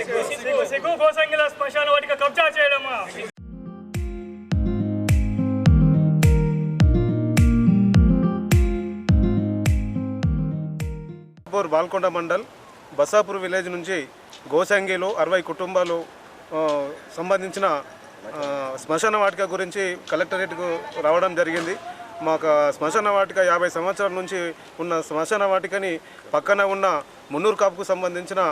సిగ్గు గోసంగిల శ్మశాన వాటిక కబ్జా చేయడమా? బాల్కొండ మండల్ బసాపూర్ విలేజ్ నుంచి గోసంగిలో 60 కుటుంబాలు సంబంధించిన శ్మశాన వాటిక గురించి కలెక్టరేట్కు రావడం జరిగింది. మాకు శ్మశాన వాటిక 50 సంవత్సరాల నుంచి ఉన్న శ్మశాన వాటికని పక్కన ఉన్న మున్నూరు కాపుకు సంబంధించిన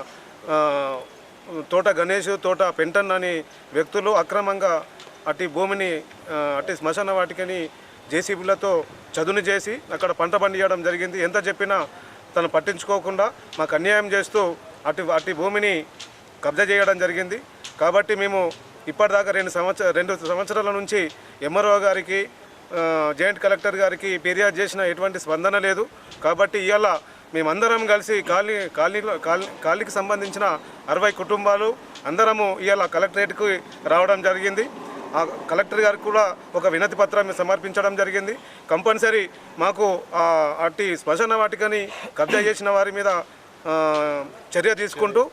తోట గణేష్, తోట పెంటన్ అని వ్యక్తులు అక్రమంగా అట్టి భూమిని అట్టి శ్మశాన వాటికని జేసీబీలతో చదును చేసి అక్కడ పంట పండియడం జరిగింది. ఎంత చెప్పినా తను పట్టించుకోకుండా మాకు అన్యాయం చేస్తూ అట్టి భూమిని కబ్జా చేయడం జరిగింది. కాబట్టి మేము ఇప్పటిదాకా 2 సంవత్సరాల నుంచి ఎంఆర్ఓ గారికి, జాయింట్ కలెక్టర్ గారికి ఫిర్యాదు చేసిన ఎటువంటి స్పందన లేదు. కాబట్టి ఇవాళ మేమందరం కలిసి కాలనీకి సంబంధించిన 60 కుటుంబాలు అందరము ఇవాళ కలెక్టరేట్కి రావడం జరిగింది. ఆ కలెక్టర్ గారికి కూడా ఒక వినతి పత్రం సమర్పించడం జరిగింది. కంపల్సరీ మాకు అట్టి శ్మశాన వాటికని కబ్జా చేసిన వారి మీద చర్య తీసుకుంటూ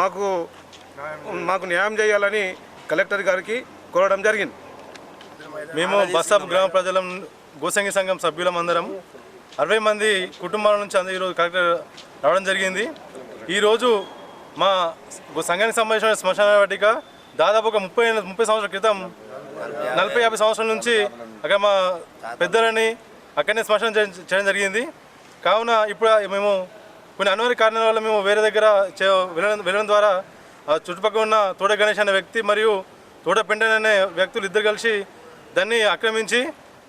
మాకు న్యాయం చేయాలని కలెక్టర్ గారికి కోరడం జరిగింది. మేము బసాప్ గ్రామ ప్రజలం గోసంగి సంఘం సభ్యులం అందరం 60 మంది కుటుంబాల నుంచి ఈరోజు కలెక్టర్ రావడం జరిగింది. ఈరోజు మా సంఘానికి సంబంధించిన శ్మశాన వాటిక దాదాపు ఒక 30 సంవత్సరాల క్రితం 40-50 సంవత్సరాల నుంచి అక్కడ మా పెద్దలని అక్కడనే శ్మశానం చేయడం జరిగింది. కావున ఇప్పుడు మేము కొన్ని అనివార్య కారణాల వల్ల మేము వేరే దగ్గర వెళ్ళడం ద్వారా చుట్టుపక్కల ఉన్న తోట గణేష్ అనే వ్యక్తి మరియు తోట పెంటన్ అనే వ్యక్తులు ఇద్దరు కలిసి దాన్ని ఆక్రమించి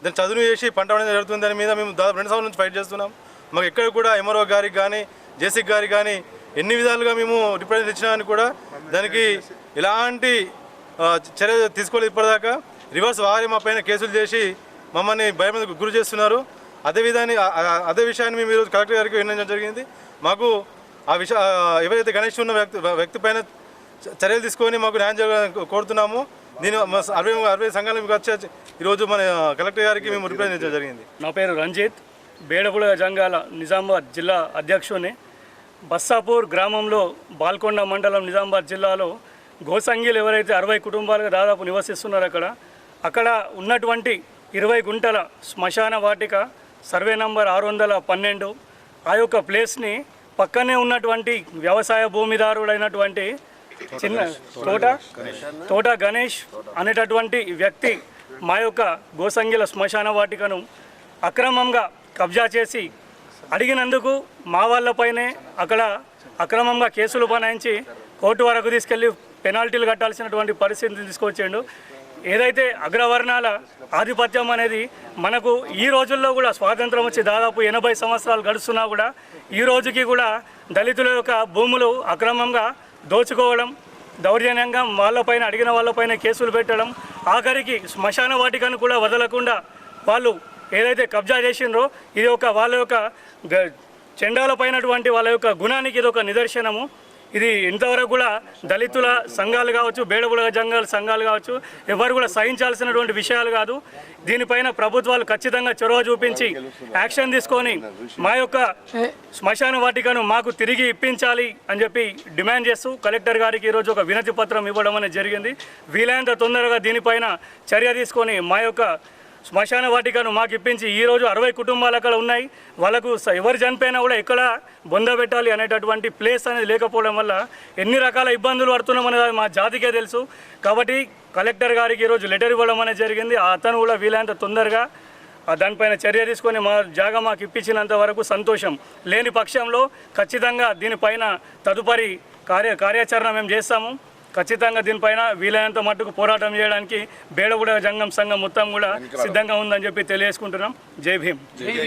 దాన్ని చదును చేసి పంట పండించడం జరుగుతుంది. దాని మీద మేము దాదాపు 2 సంవత్సరాల నుంచి ఫైట్ చేస్తున్నాం. మాకు ఎక్కడ కూడా ఎంఆర్ఓ గారికి కానీ జేసీ గారికి కానీ ఎన్ని విధాలుగా మేము రిప్రజెంట్ ఇచ్చినా అని కూడా దానికి ఎలాంటి చర్య తీసుకోలేదు. ఇప్పటిదాకా రివర్స్ వారి మా పైన కేసులు చేసి మమ్మల్ని భయమందుకు గురి చేస్తున్నారు. అదే విషయాన్ని మేము ఈరోజు కలెక్టర్ గారికి విన్నవించడం జరిగింది. మాకు ఎవరైతే గణేష్ ఉన్న వ్యక్తి పైన చర్యలు తీసుకొని మాకు న్యాయం చేయాలని కోరుతున్నాము. నేను 60 సంఘాలకు వచ్చి ఈరోజు మన కలెక్టర్ గారికి మేము రిప్రజెంట్ జరిగింది. నా పేరు రంజిత్, బేడపుల జంగాల నిజామాబాద్ జిల్లా అధ్యక్షుని. బస్సాపూర్ గ్రామంలో బాల్కొండ మండలం నిజామాబాద్ జిల్లాలో గోసంగిలు ఎవరైతే 60 కుటుంబాలుగా దాదాపు నివసిస్తున్నారో అక్కడ ఉన్నటువంటి 20 గుంటల శ్మశాన వాటిక సర్వే నంబర్ 612 ఆ యొక్క ప్లేస్ని పక్కనే ఉన్నటువంటి వ్యవసాయ భూమిదారుడైనటువంటి తోట గణేష్ అనేటటువంటి వ్యక్తి మా యొక్క గోసంగిల శ్మశాన వాటికను అక్రమంగా కబ్జా చేసి అడిగినందుకు మా వాళ్ళపైనే అక్కడ అక్రమంగా కేసులు బనాయించి కోర్టు వరకు తీసుకెళ్ళి పెనాల్టీలు కట్టాల్సినటువంటి పరిస్థితిని తీసుకొచ్చిండు. ఏదైతే అగ్రవర్ణాల ఆధిపత్యం అనేది మనకు ఈ రోజుల్లో కూడా స్వాతంత్రం వచ్చి దాదాపు 80 సంవత్సరాలు గడుస్తున్నా కూడా ఈ రోజుకి కూడా దళితుల యొక్క భూములు అక్రమంగా దోచుకోవడం, దౌర్జన్యంగా వాళ్ళపైన అడిగిన వాళ్ళపైన కేసులు పెట్టడం, ఆఖరికి శ్మశాన వాటికను కూడా వదలకుండా వాళ్ళు ఏదైతే కబ్జా చేసిండ్రో ఇది వాళ్ళ యొక్క చెండాలపైనటువంటి వాళ్ళ యొక్క గుణానికి ఇది ఒక నిదర్శనము. ఇది ఇంతవరకు కూడా దళితుల సంఘాలు కావచ్చు, బేడబుల జంగాల సంఘాలు కావచ్చు ఎవరు కూడా సహించాల్సినటువంటి విషయాలు కాదు. దీనిపైన ప్రభుత్వాలు ఖచ్చితంగా చొరవ చూపించి యాక్షన్ తీసుకొని మా యొక్క శ్మశాన వాటికను మాకు తిరిగి ఇప్పించాలి అని చెప్పి డిమాండ్ చేస్తూ కలెక్టర్ గారికి ఈరోజు ఒక వినతి పత్రం ఇవ్వడం అనేది జరిగింది. వీలైనంత తొందరగా దీనిపైన చర్య తీసుకొని మా యొక్క శ్మశాన వాటికను మాకు ఇప్పించి ఈరోజు 60 కుటుంబాలు అక్కడ ఉన్నాయి. వాళ్ళకు ఎవరు చనిపోయినా కూడా ఎక్కడ బొందబెట్టాలి అనేటటువంటి ప్లేస్ అనేది లేకపోవడం వల్ల ఎన్ని రకాల ఇబ్బందులు పడుతున్నామనేది మా జాతికే తెలుసు. కాబట్టి కలెక్టర్ గారికి ఈరోజు లెటర్ ఇవ్వడం అనేది జరిగింది. అతను కూడా వీలైనంత తొందరగా దానిపైన చర్య తీసుకొని మా జాగా మాకు ఇప్పించినంత వరకు సంతోషం. లేని పక్షంలో ఖచ్చితంగా దీనిపైన తదుపరి కార్యాచరణ మేము చేస్తాము. ఖచ్చితంగా దీనిపైన వీలైనంత మట్టుకు పోరాటం చేయడానికి బేడగూడ జంగం సంఘం మొత్తం కూడా సిద్ధంగా ఉందని చెప్పి తెలియజేసుకుంటున్నాం. జై భీమ్.